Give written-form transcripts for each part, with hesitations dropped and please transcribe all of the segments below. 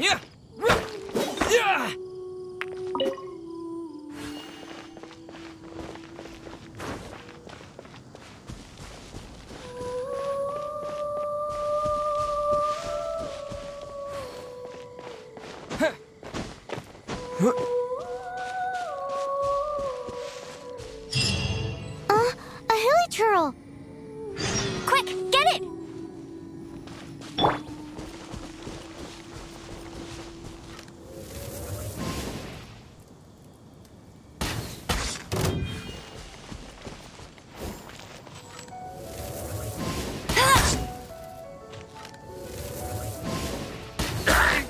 A hilichurl! Quick, get it!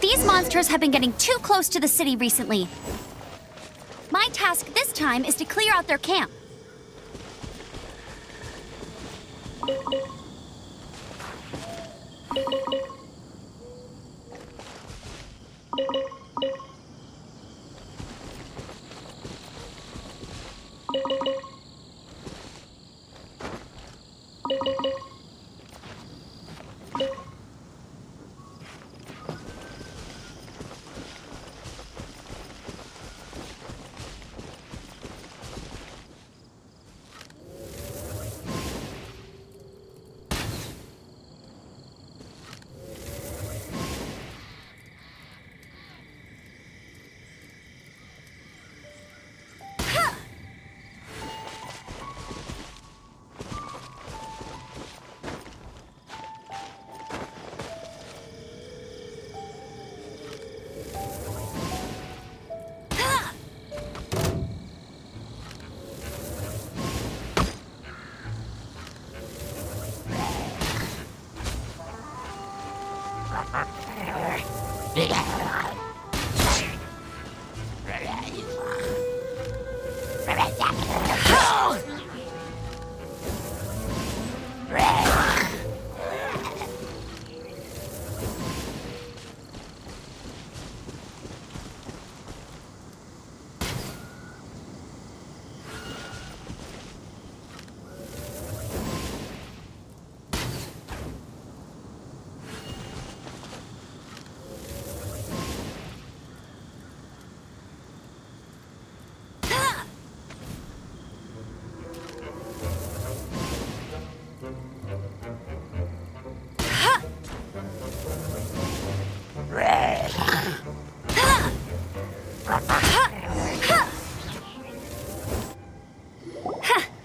These monsters have been getting too close to the city recently. My task this time is to clear out their camp.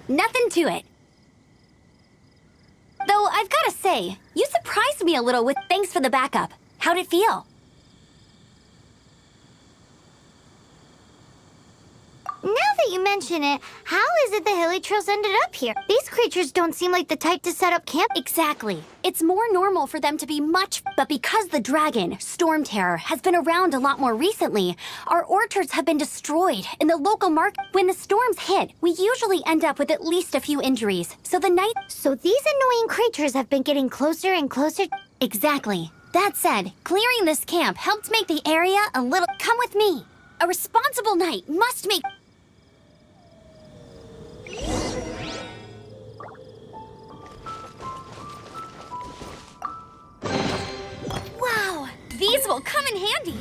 Nothing to it. Though I've got to say, you surprised me a little with thanks for the backup. How'd it feel? Now that you mention it, how is it the hilichurls ended up here? These creatures don't seem like the type to set up camp. Exactly. It's more normal for them to be but because the dragon, Storm Terror, has been around a lot more recently, our orchards have been destroyed in the local market. When the storms hit, we usually end up with at least a few injuries. So these annoying creatures have been getting closer and closer. Exactly. That said, clearing this camp helped make the area a little... Come with me. A responsible knight must make... Wow, these will come in handy.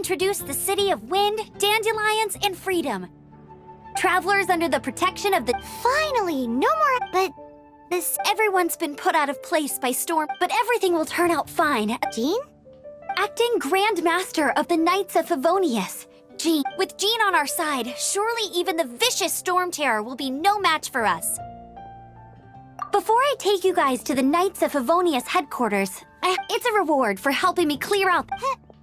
introduce the city of wind, dandelions, and freedom. Travelers under the protection of the... Finally, no more... But this... Everyone's been put out of place by storm, but everything will turn out fine. Jean? Acting Grand Master of the Knights of Favonius. Jean. With Jean on our side, surely even the vicious Storm Terror will be no match for us. Before I take you guys to the Knights of Favonius headquarters, it's a reward for helping me clear out...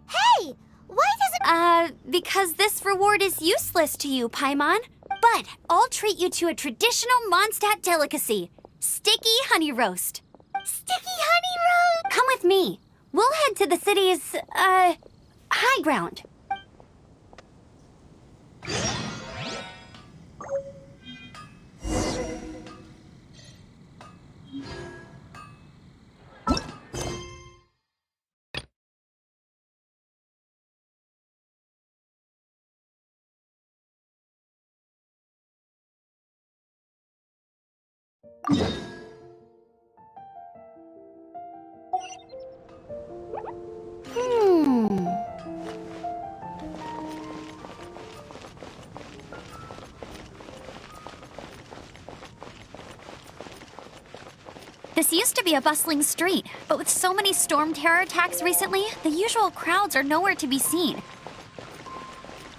Hey! Why does it... Because this reward is useless to you, Paimon. But I'll treat you to a traditional Mondstadt delicacy. Sticky honey roast. Sticky honey roast? Come with me. We'll head to the city's, high ground. This used to be a bustling street, but with so many storm terror attacks recently, the usual crowds are nowhere to be seen.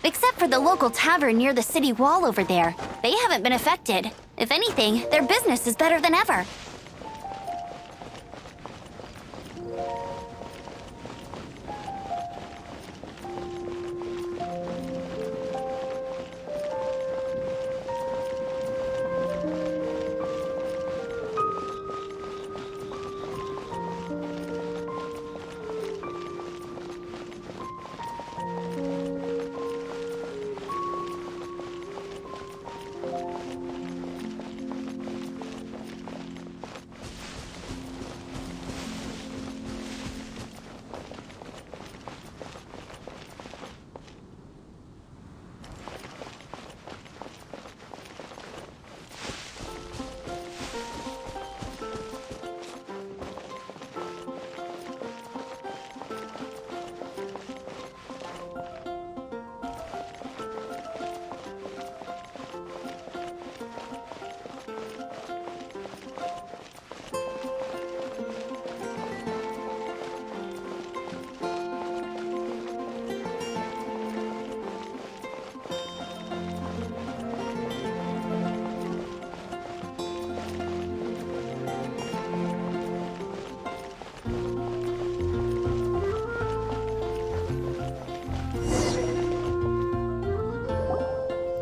Except for the local tavern near the city wall over there. They haven't been affected. If anything, their business is better than ever.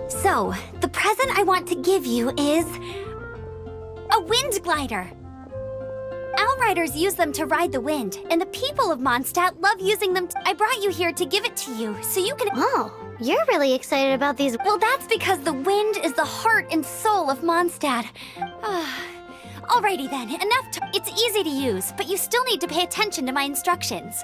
So, the present I want to give you is... a wind glider! Outriders use them to ride the wind, and the people of Mondstadt love using them. I brought you here to give it to you, so you can... Oh, you're really excited about these... Well, that's because the wind is the heart and soul of Mondstadt. Alrighty then, enough to... It's easy to use, but you still need to pay attention to my instructions.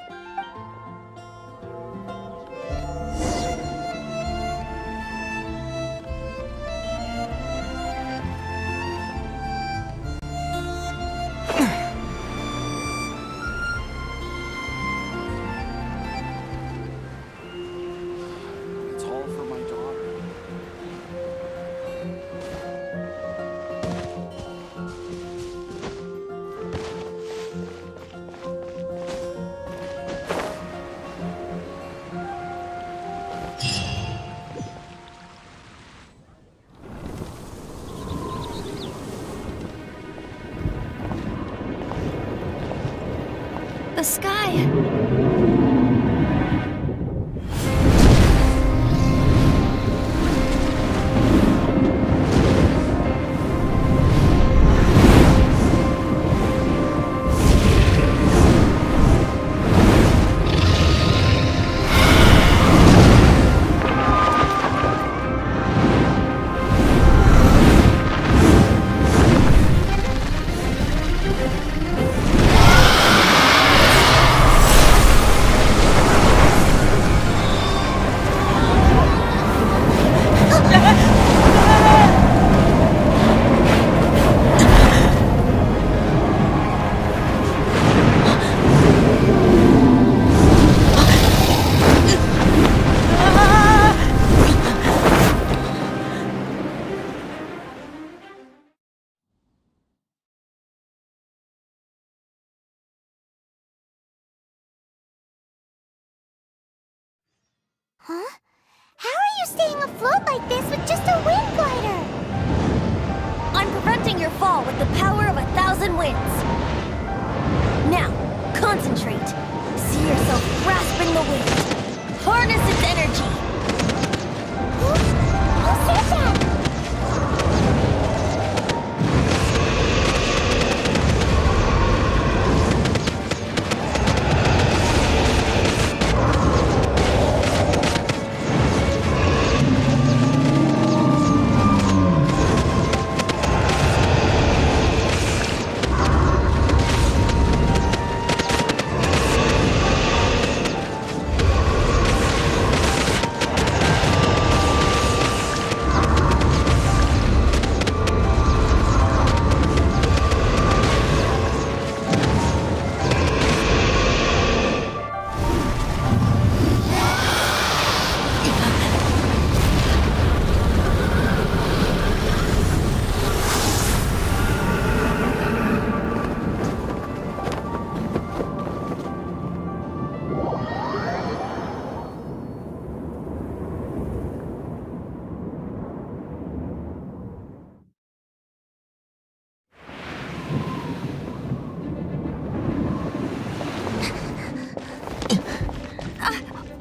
The sky... Huh? How are you staying afloat like this with just a wind glider? I'm preventing your fall with the power of 1,000 winds. Now, concentrate. See yourself grasping the wind. Harness its energy. Who said that?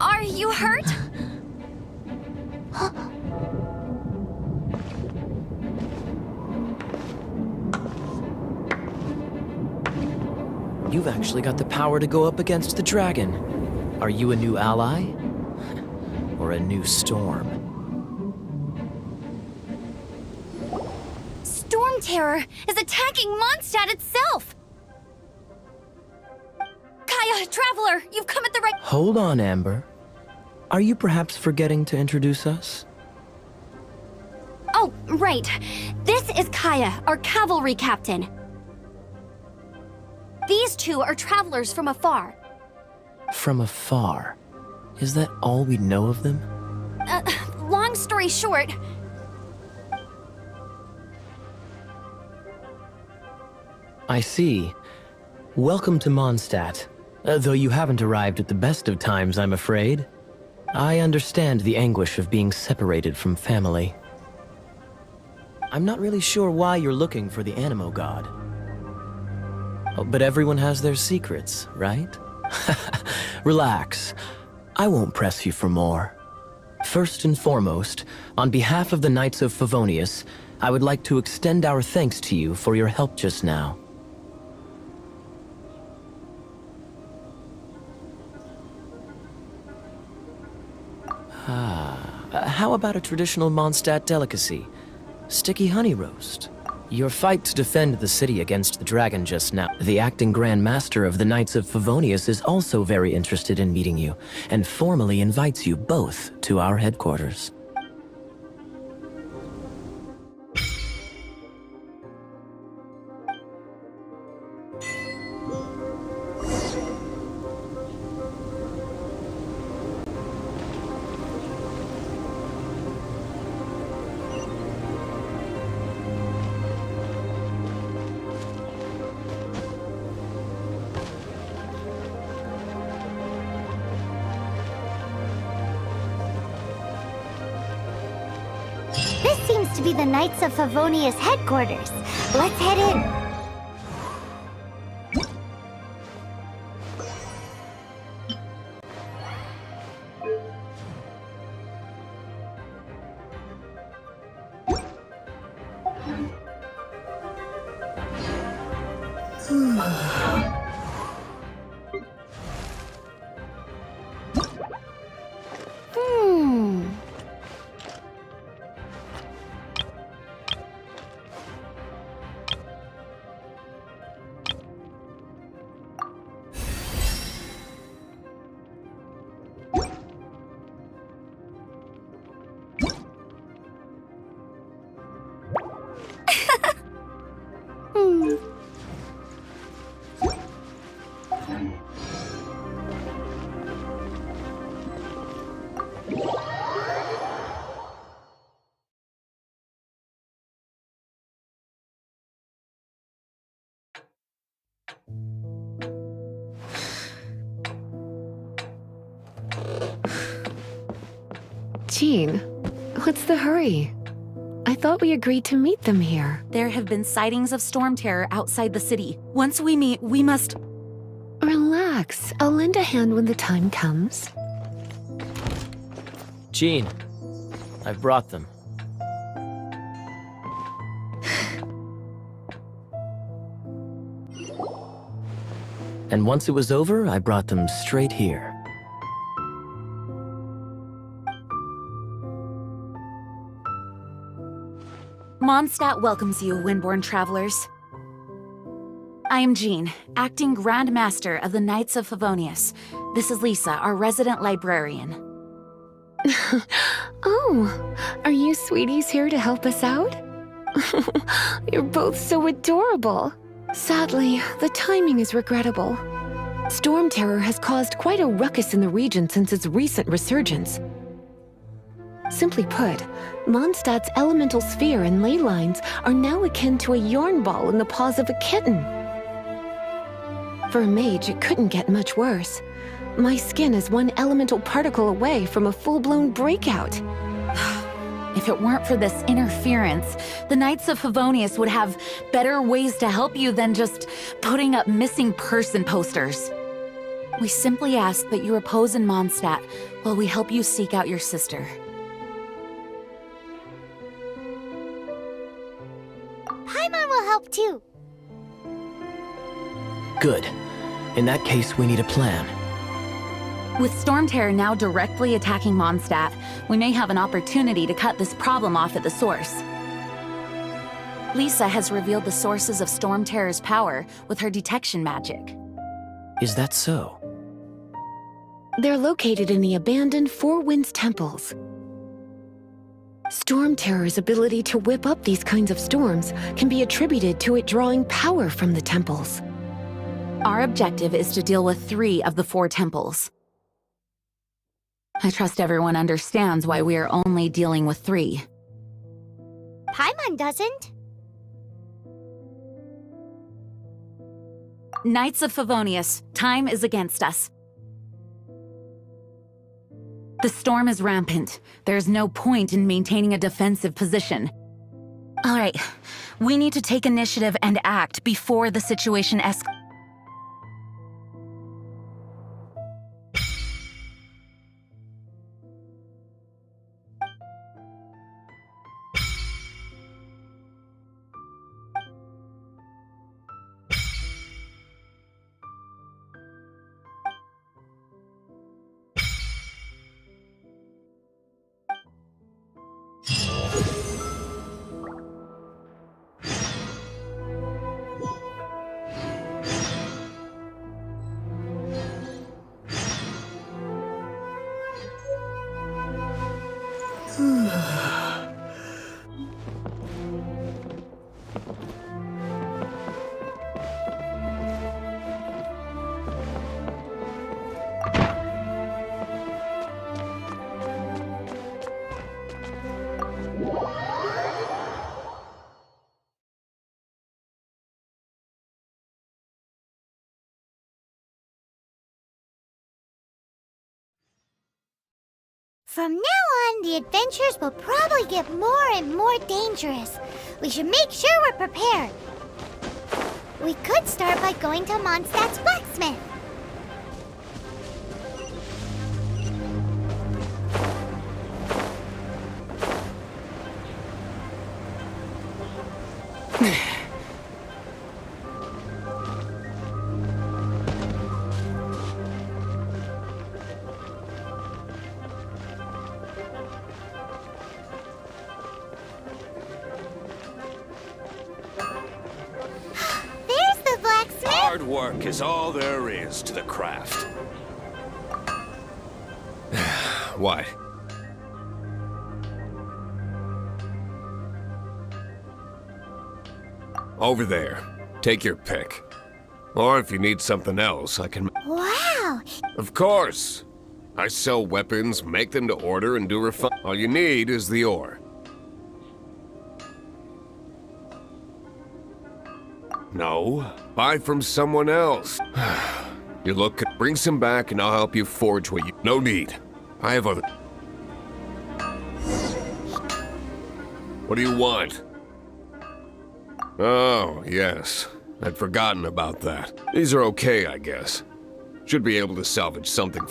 Are you hurt? You've actually got the power to go up against the dragon. Are you a new ally? Or a new storm? Storm Terror is attacking Mondstadt itself! Kaya, Traveler, you've come at the right— Hold on, Amber. Are you perhaps forgetting to introduce us? Oh, right. This is Kaya, our cavalry captain. These two are travelers from afar. From afar? Is that all we know of them? Long story short— I see. Welcome to Mondstadt. Though you haven't arrived at the best of times, I'm afraid. I understand the anguish of being separated from family. I'm not really sure why you're looking for the Animo God. Oh, but everyone has their secrets, right? Relax. I won't press you for more. First and foremost, on behalf of the Knights of Favonius, I would like to extend our thanks to you for your help just now. How about a traditional Mondstadt delicacy? Sticky honey roast. Your fight to defend the city against the dragon just now. The acting Grand Master of the Knights of Favonius is also very interested in meeting you, and formally invites you both to our headquarters. this seems to be the Knights of Favonius headquarters. Let's head in. Jean, what's the hurry? I thought we agreed to meet them here. There have been sightings of storm terror outside the city. Once we meet, we must... Relax. I'll lend a hand when the time comes. Jean, I've brought them. And once it was over, I brought them straight here. Mondstadt welcomes you, Windborn travelers. I am Jean, acting Grand Master of the Knights of Favonius. This is Lisa, our resident librarian. Oh, are you sweeties here to help us out? You're both so adorable. Sadly, the timing is regrettable. Storm terror has caused quite a ruckus in the region since its recent resurgence. Simply put, Mondstadt's elemental sphere and ley lines are now akin to a yarn ball in the paws of a kitten. For a mage, it couldn't get much worse. My skin is one elemental particle away from a full-blown breakout. If it weren't for this interference, the Knights of Favonius would have better ways to help you than just putting up missing person posters. We simply ask that you repose in Mondstadt while we help you seek out your sister. Paimon will help too. Good. In that case, we need a plan. With Storm Terror now directly attacking Mondstadt, we may have an opportunity to cut this problem off at the source. Lisa has revealed the sources of Storm Terror's power with her detection magic. Is that so? They're located in the abandoned Four Winds temples. Storm Terror's ability to whip up these kinds of storms can be attributed to it drawing power from the temples. Our objective is to deal with 3 of the 4 temples. I trust everyone understands why we are only dealing with 3. Paimon doesn't. Knights of Favonius, time is against us. The storm is rampant. There's no point in maintaining a defensive position. All right, we need to take initiative and act before the situation escalates. From now on, the adventures will probably get more and more dangerous. We should make sure we're prepared. We could start by going to Mondstadt's blacksmith. Hard work is all there is to the craft. What? Over there. Take your pick. Or if you need something else, I can... Wow! Of course! I sell weapons, make them to order, and do refine. All you need is the ore. No, buy from someone else. You look, bring some back and I'll help you forge what you... No need. I have other... What do you want? Oh, yes. I'd forgotten about that. These are okay, I guess. Should be able to salvage something.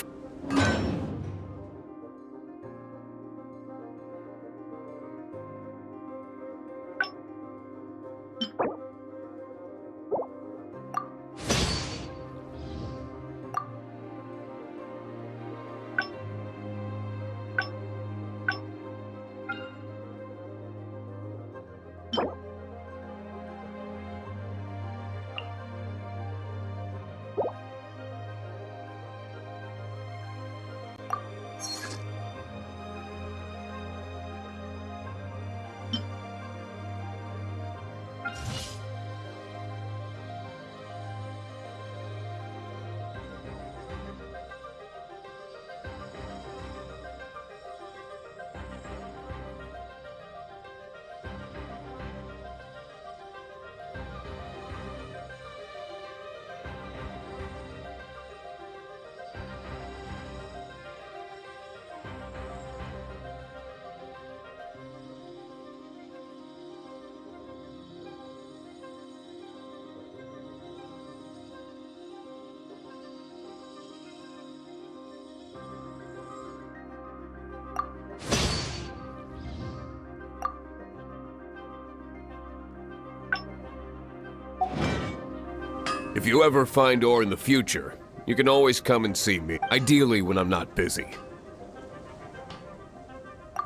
If you ever find ore in the future, you can always come and see me, ideally when I'm not busy.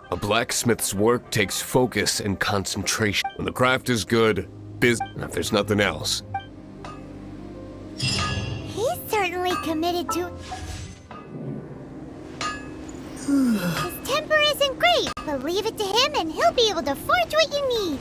A blacksmith's work takes focus and concentration. When the craft is good, and if there's nothing else. He's certainly committed to... His temper isn't great, but leave it to him and he'll be able to forge what you need.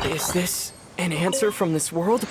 Is this an answer from this world?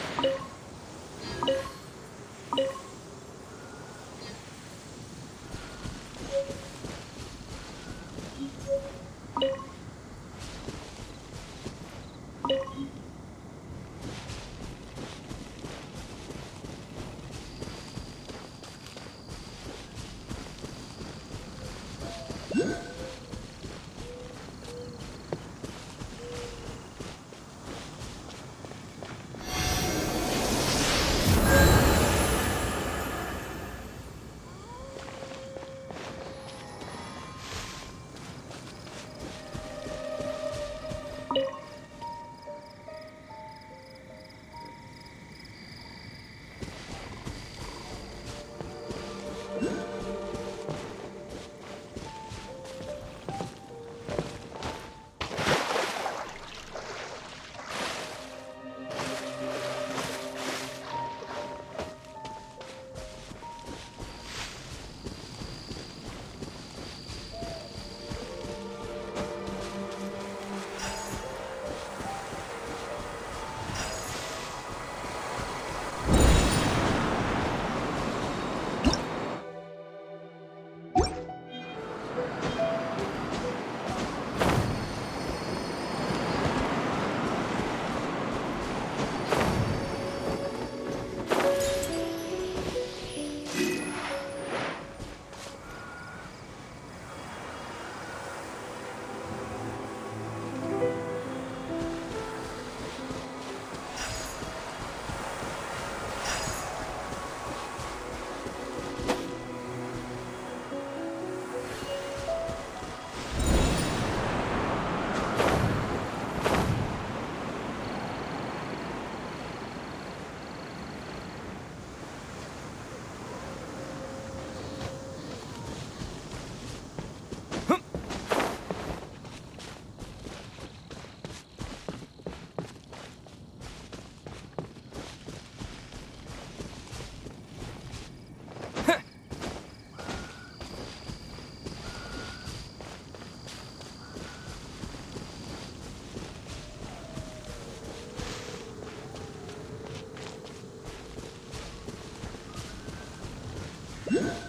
Hmm.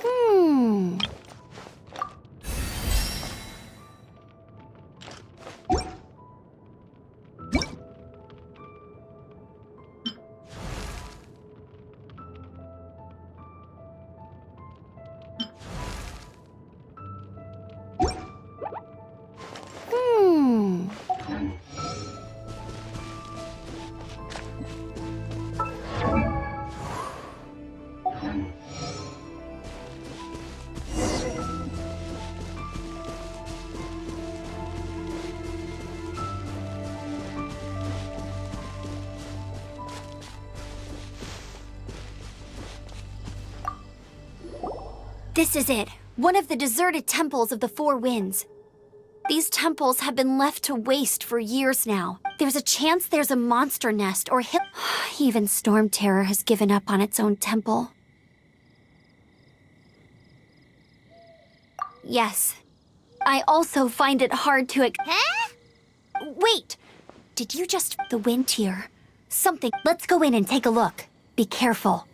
Hmm. This is it. One of the deserted temples of the Four Winds. These temples have been left to waste for years now. There's a chance there's a monster nest or even Storm Terror has given up on its own temple. Yes. I also find it hard to Huh? Wait! Did you just... The wind here? Something... Let's go in and take a look. Be careful.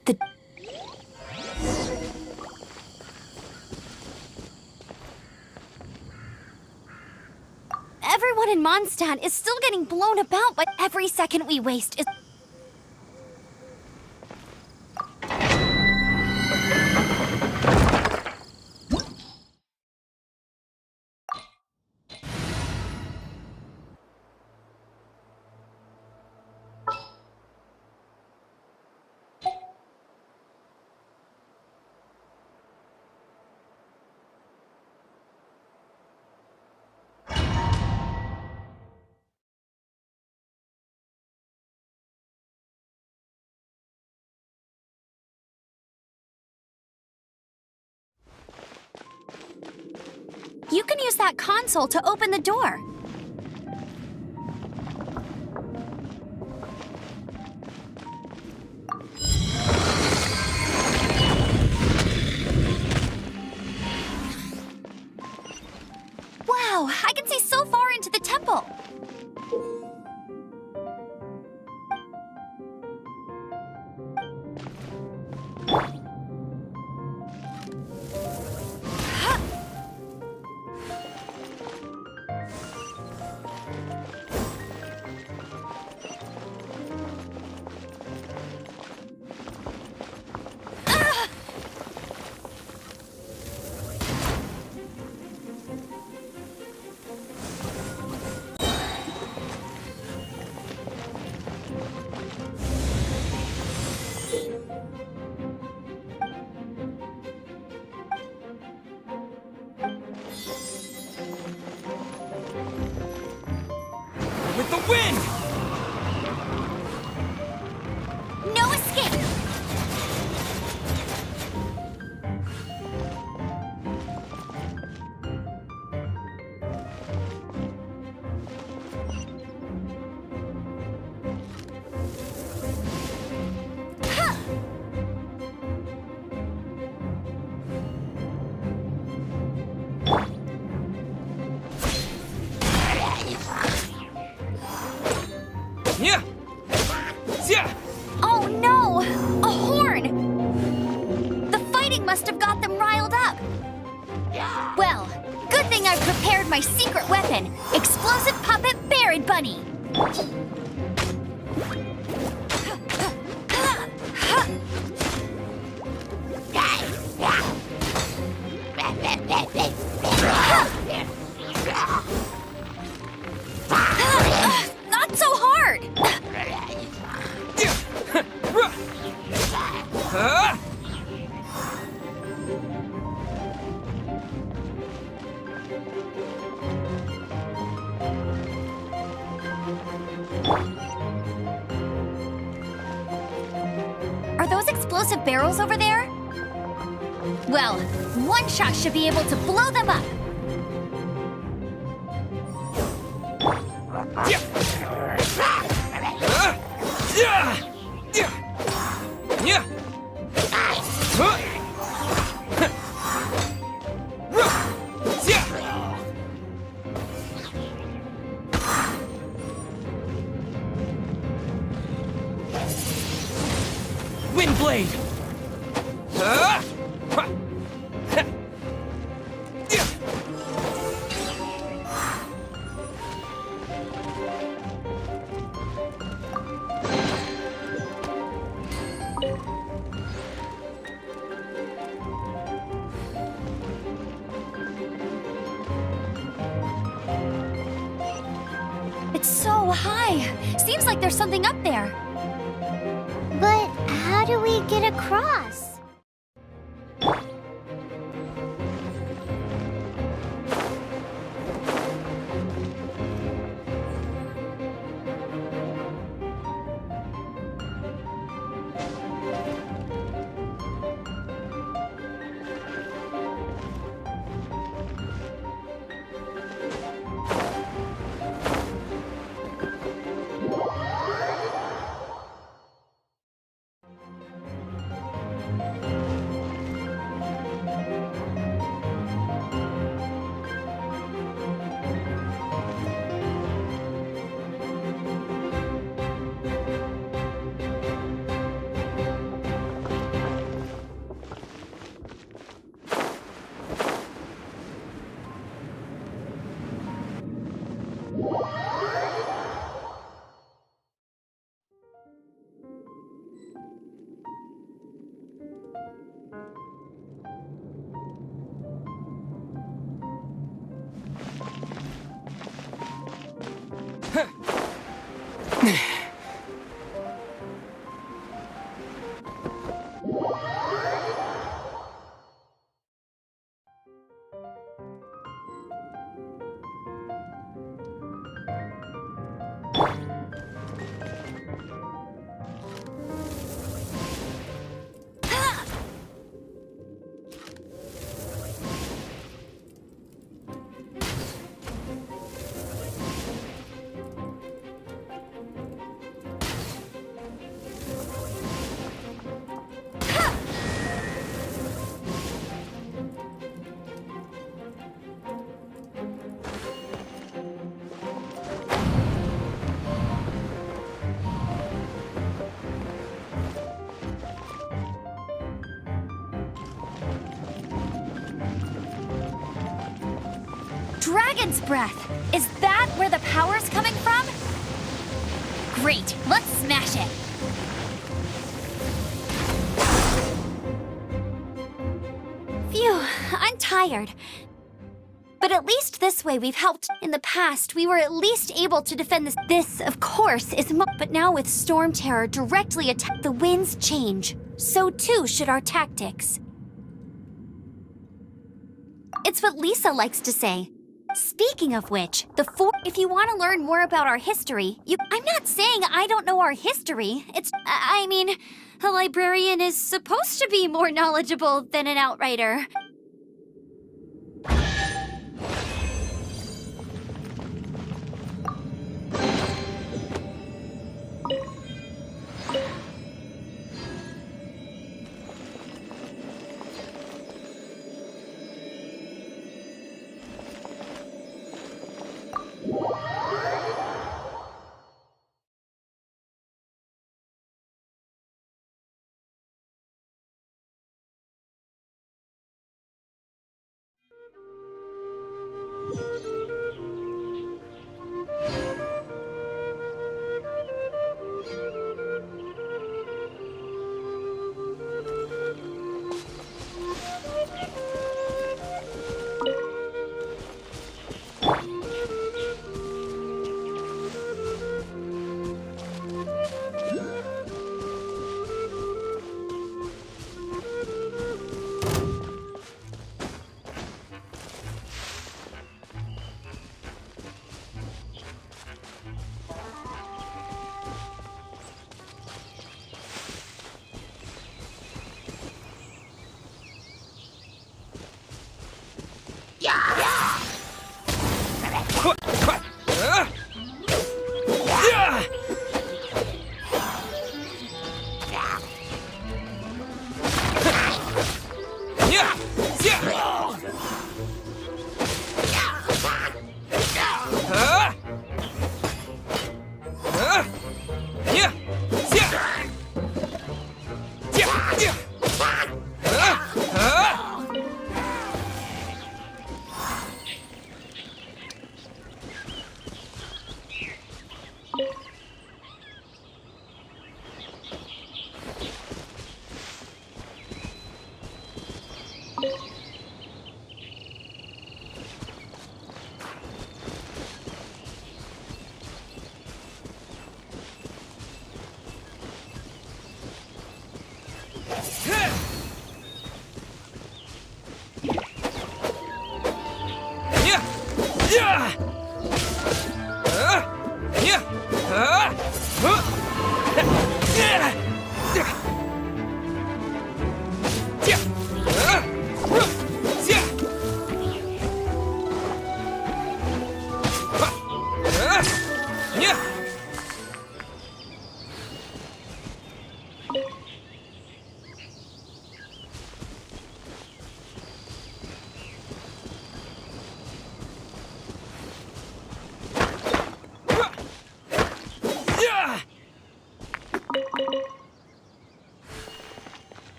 Everyone in Mondstadt is still getting blown about, but every second we waste is... You can use that console to open the door. Wow, I can see so far into the temple. With the wind! No escape! Yeah! Yeah! Oh no! A horn! The fighting must have got them riled up. Well, good thing I've prepared my secret weapon, explosive puppet Buried Bunny. Not so hard! explosive barrels over there? Well, one shot should be able to blow them up. Windblade! It's so high. Seems like there's something up there. But how do we get across? Dragon's breath! Is that where the power's coming from? Great, let's smash it! Phew, I'm tired. But at least this way we've helped. In the past, we were at least able to defend this. This, of course, is but now with Storm Terror directly attack, the winds change. So too should our tactics. It's what Lisa likes to say. Speaking of which, if you want to learn more about our history, I'm not saying I don't know our history. I mean, a librarian is supposed to be more knowledgeable than an outrider.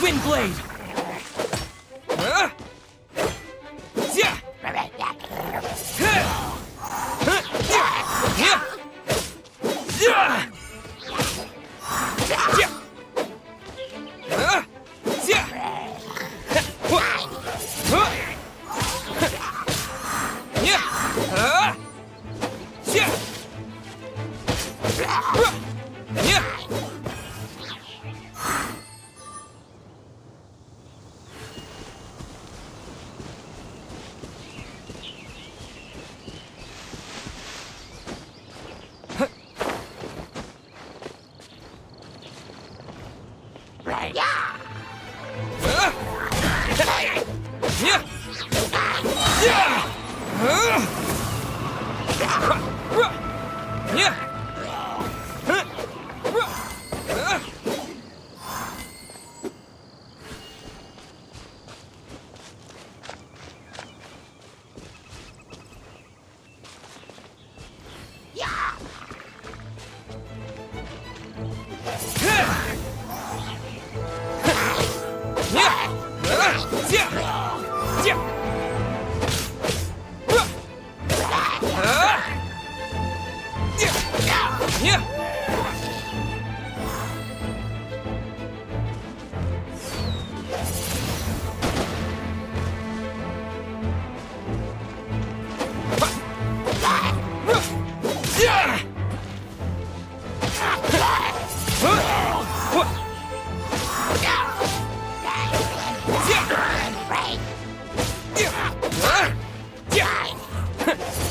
Windblade!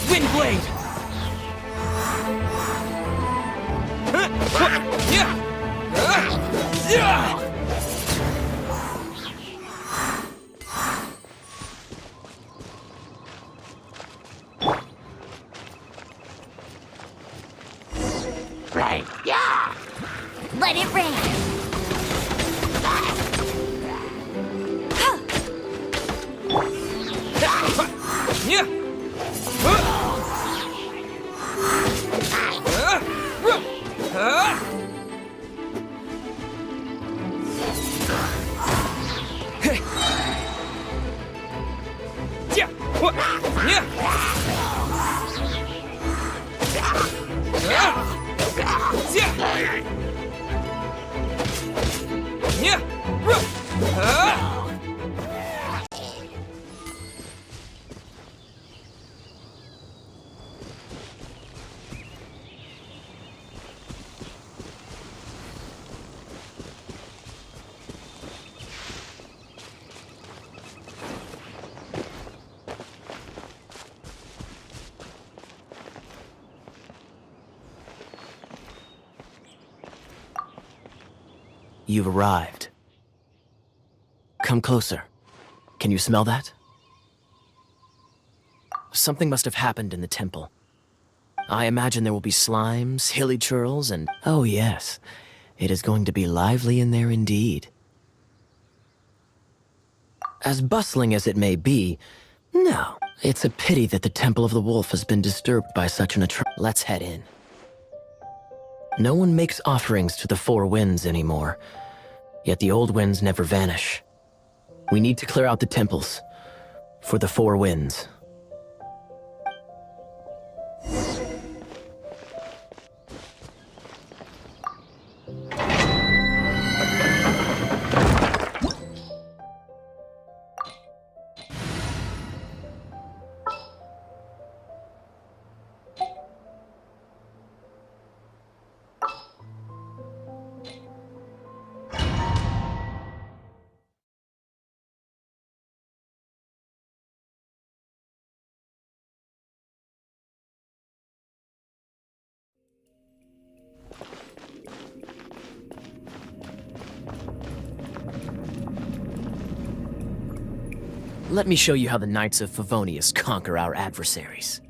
Windblade! Let it rain. You've arrived. Come closer. Can you smell that? Something must have happened in the temple. I imagine there will be slimes, hilly churls, and... Oh yes, it is going to be lively in there indeed. As bustling as it may be, no, it's a pity that the Temple of the Wolf has been disturbed by such an atrocity. Let's head in. No one makes offerings to the Four Winds anymore, yet the old winds never vanish. We need to clear out the temples for the Four Winds. Let me show you how the Knights of Favonius conquer our adversaries.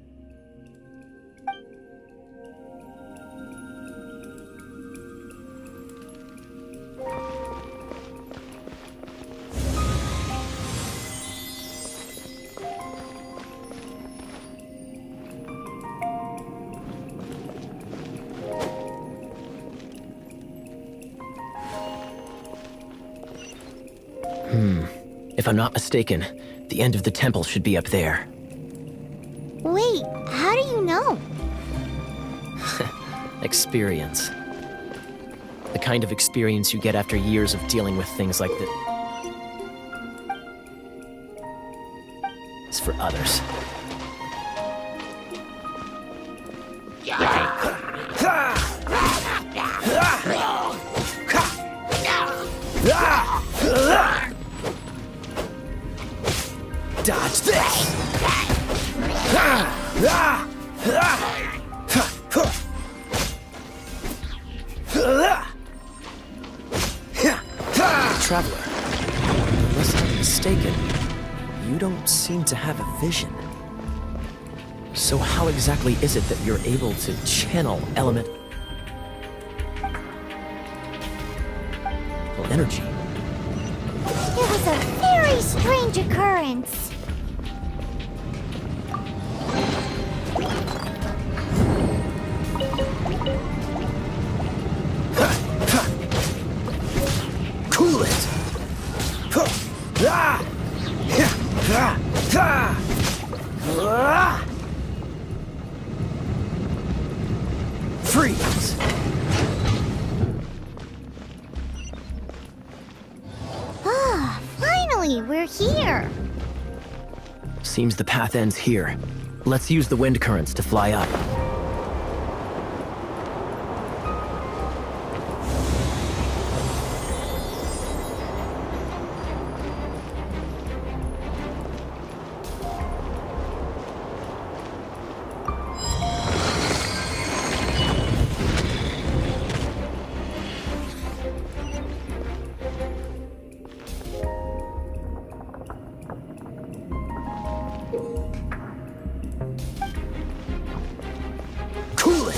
If I'm not mistaken, the end of the temple should be up there. Wait, how do you know? Experience. The kind of experience you get after years of dealing with things like this. It's for others. Dodge this! Traveler, unless I'm mistaken, you don't seem to have a vision. So how exactly is it that you're able to channel elemental energy? It was a very strange occurrence. Cool it! Freeze! Ah, finally, we're here. Seems the path ends here. Let's use the wind currents to fly up. Cool it!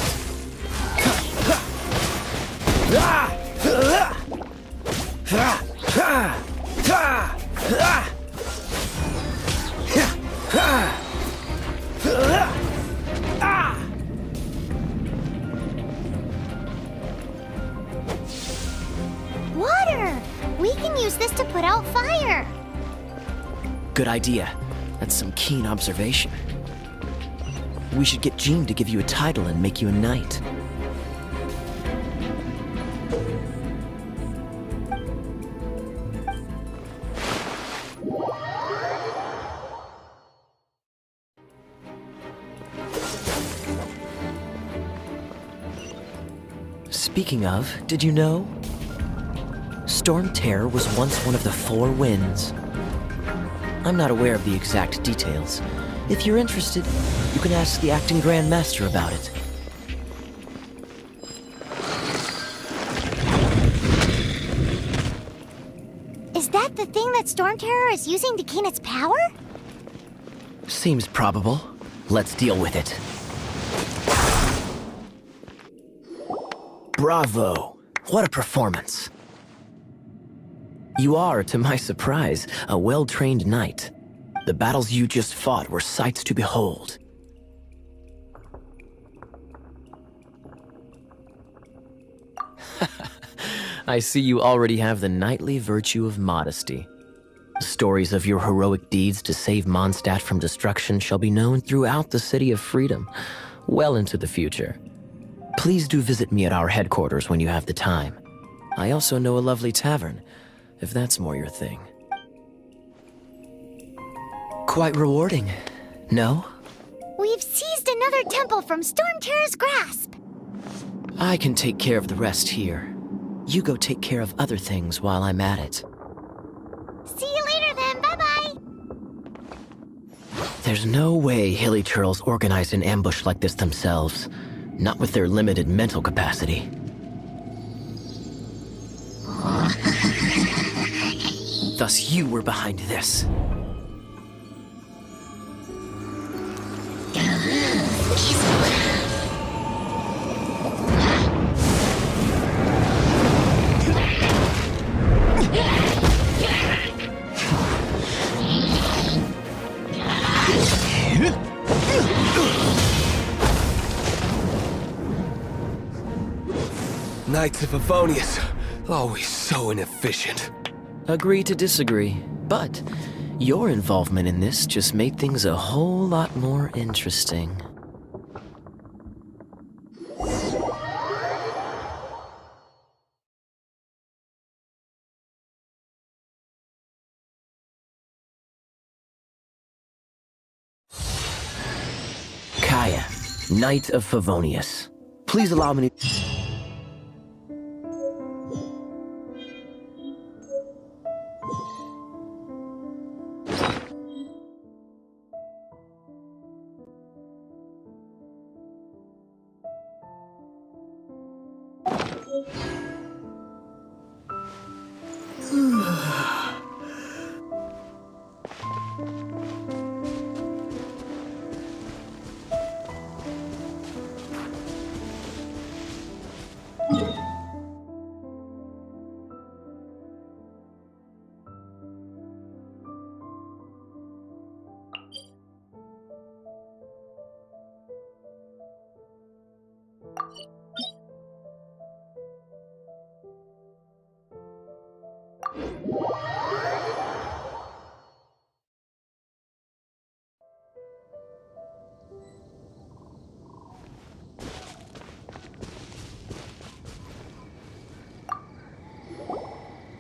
Water! We can use this to put out fire. Good idea. That's some keen observation. We should get Jean to give you a title and make you a knight. Speaking of, did you know? Storm Terror was once one of the Four Winds. I'm not aware of the exact details. If you're interested, you can ask the acting Grand Master about it. Is that the thing that Storm Terror is using to gain its power? Seems probable. Let's deal with it. Bravo! What a performance. You are, to my surprise, a well-trained knight. The battles you just fought were sights to behold. I see you already have the knightly virtue of modesty. Stories of your heroic deeds to save Mondstadt from destruction shall be known throughout the City of Freedom, well into the future. Please do visit me at our headquarters when you have the time. I also know a lovely tavern, if that's more your thing. Quite rewarding, no? We've seized another temple from Storm Terror's grasp. I can take care of the rest here. You go take care of other things while I'm at it. See you later then, bye-bye! There's no way Hilly Turtles organized an ambush like this themselves. Not with their limited mental capacity. Thus you were behind this. Knights of Favonius, always so inefficient. Agree to disagree, but your involvement in this just made things a whole lot more interesting. Kaya, Knight of Favonius. Please allow me to...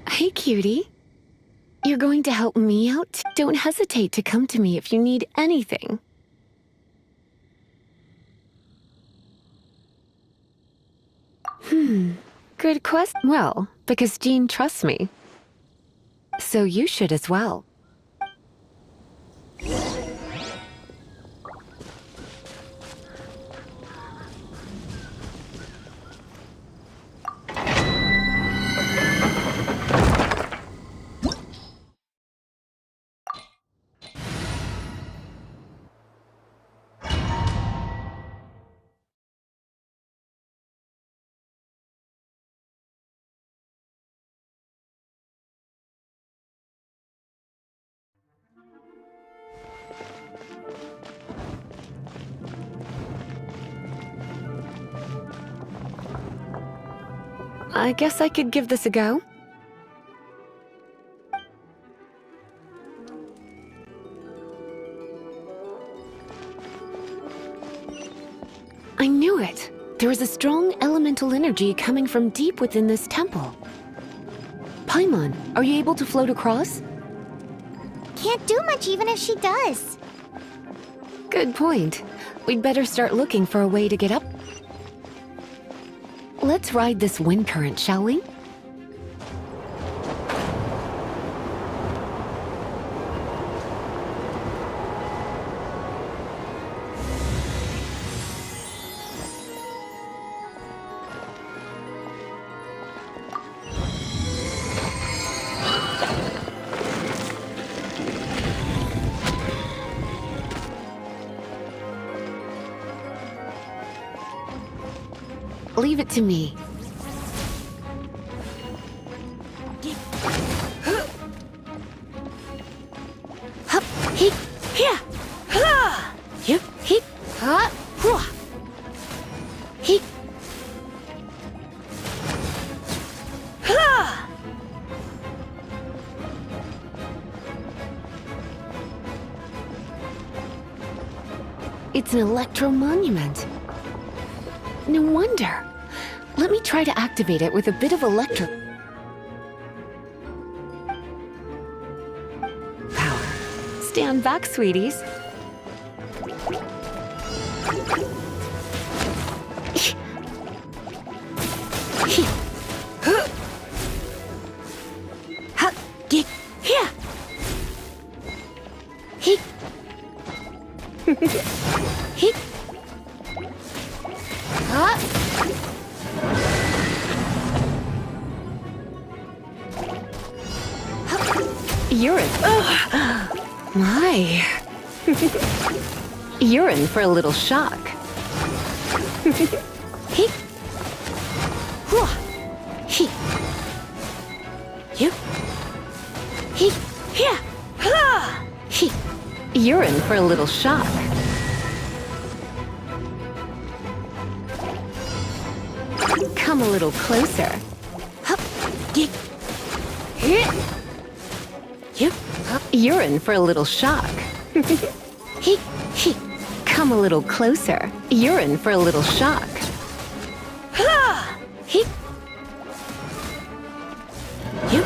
Hey, cutie. You're going to help me out? Don't hesitate to come to me if you need anything. Good question. Well, because Jean trusts me. So you should as well. I guess I could give this a go. I knew it! There is a strong elemental energy coming from deep within this temple. Paimon, are you able to float across? Can't do much even if she does. Good point. We'd better start looking for a way to get up. Let's ride this wind current, shall we? Leave it to me. Hup, he, here. Ha! Yup, he, ha, hua. He, ha! It's an electro monument. No wonder. Let me try to activate it with a bit of electro power. Stand back, sweeties. You're in. My. You're in for a little shock. He. Hua. He. You. He. Here. Ha. He. You're in for a little shock. Come a little closer. Hup. Get. Hit. You're in for a little shock. He. Come a little closer. You're in for a little shock. Ha! He. You.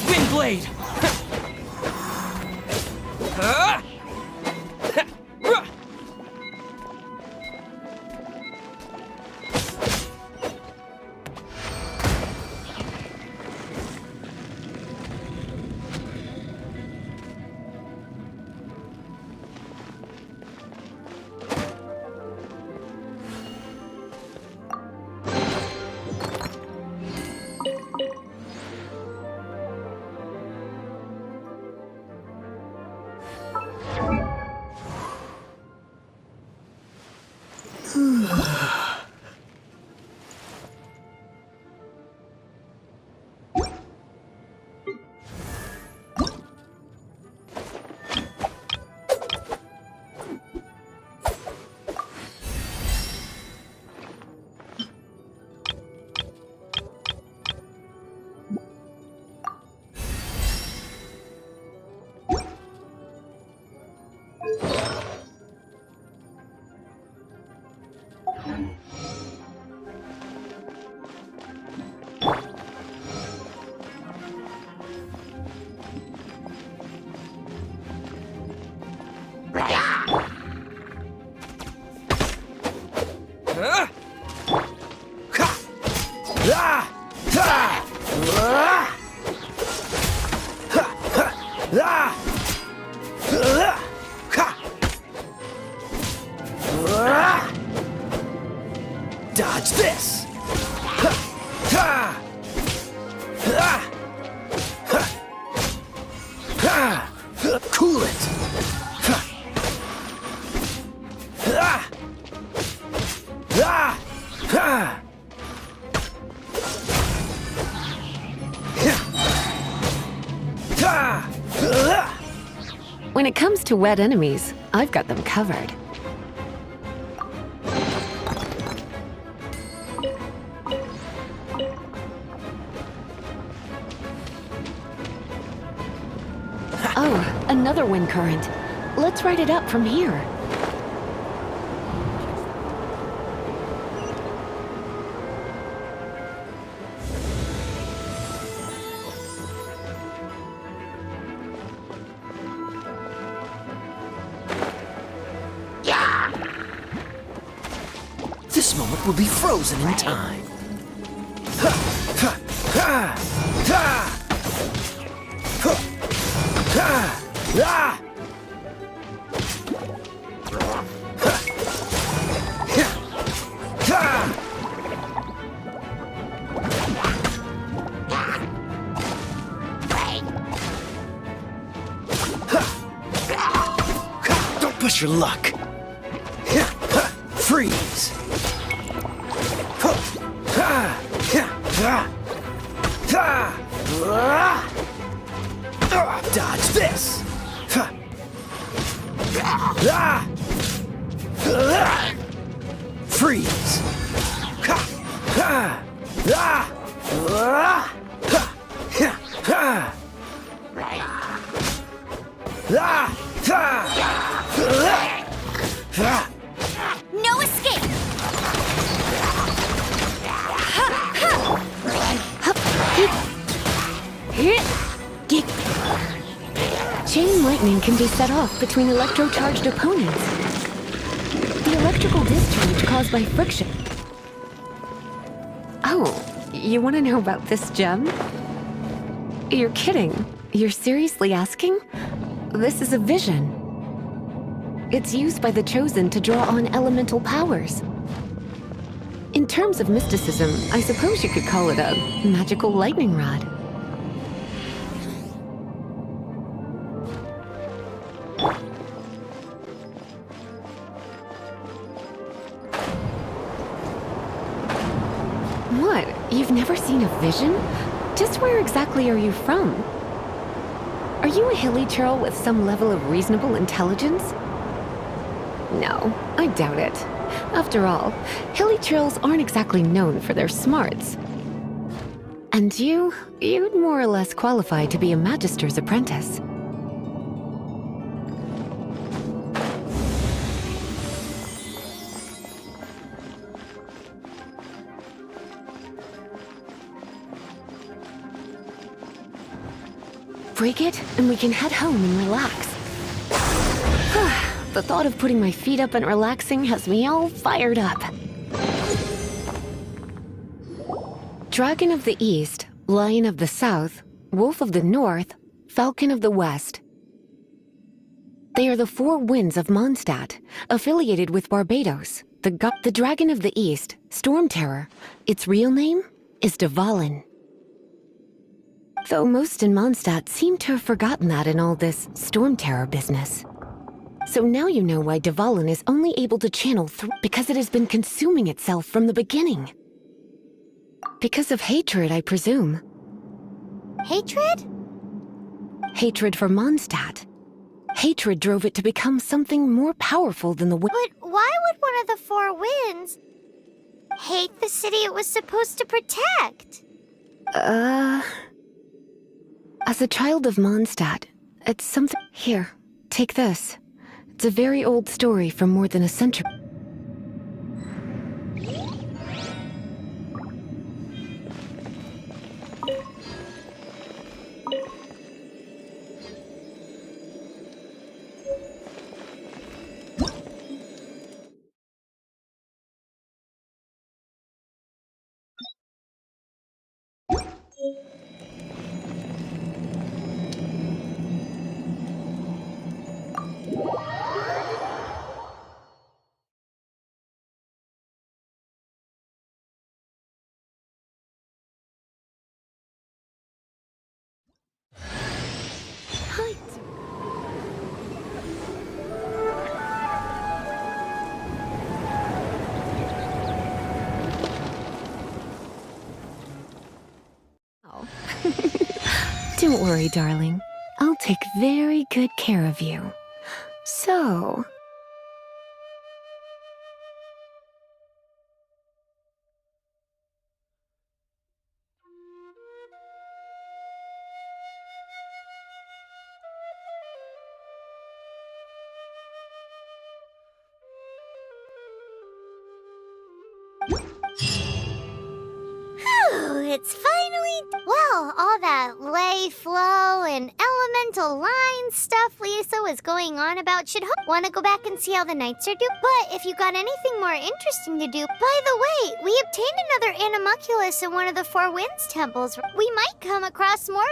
Wind blade. Dodge this! Cool it! When it comes to wet enemies, I've got them covered. Oh, another wind current. Let's ride it up from here. This moment will be frozen in time. us your luck. Freeze. Dodge this. Freeze. No escape! Chain lightning can be set off between electrocharged opponents. The electrical discharge caused by friction. Oh, you want to know about this gem? You're kidding. You're seriously asking? This is a vision. It's used by the Chosen to draw on elemental powers. In terms of mysticism, I suppose you could call it a magical lightning rod. What? You've never seen a vision? Just where exactly are you from? Are you a hilly churl with some level of reasonable intelligence? No, I doubt it. After all, hilly churls aren't exactly known for their smarts. And you'd more or less qualify to be a magister's apprentice. Break it, and we can head home and relax. The thought of putting my feet up and relaxing has me all fired up. Dragon of the East, Lion of the South, Wolf of the North, Falcon of the West. They are the 4 winds of Mondstadt, affiliated with Barbados. The Dragon of the East, Storm Terror, its real name is Dvalin. Though most in Mondstadt seem to have forgotten that in all this Storm Terror business. So now you know why Dvalin is only able to channel because it has been consuming itself from the beginning. Because of hatred, I presume. Hatred? Hatred for Mondstadt. Hatred drove it to become something more powerful than the wind. But why would one of the 4 winds hate the city it was supposed to protect? As a child of Mondstadt, it's something... Here, take this. It's a very old story from more than a century. Don't worry, darling. I'll take very good care of you. So... It's finally... Well, all that lay, flow, and elemental line stuff Lisa was going on about should want to go back and see how the knights are doing. But if you got anything more interesting to do... By the way, we obtained another animalculus in one of the 4 Winds temples. We might come across more...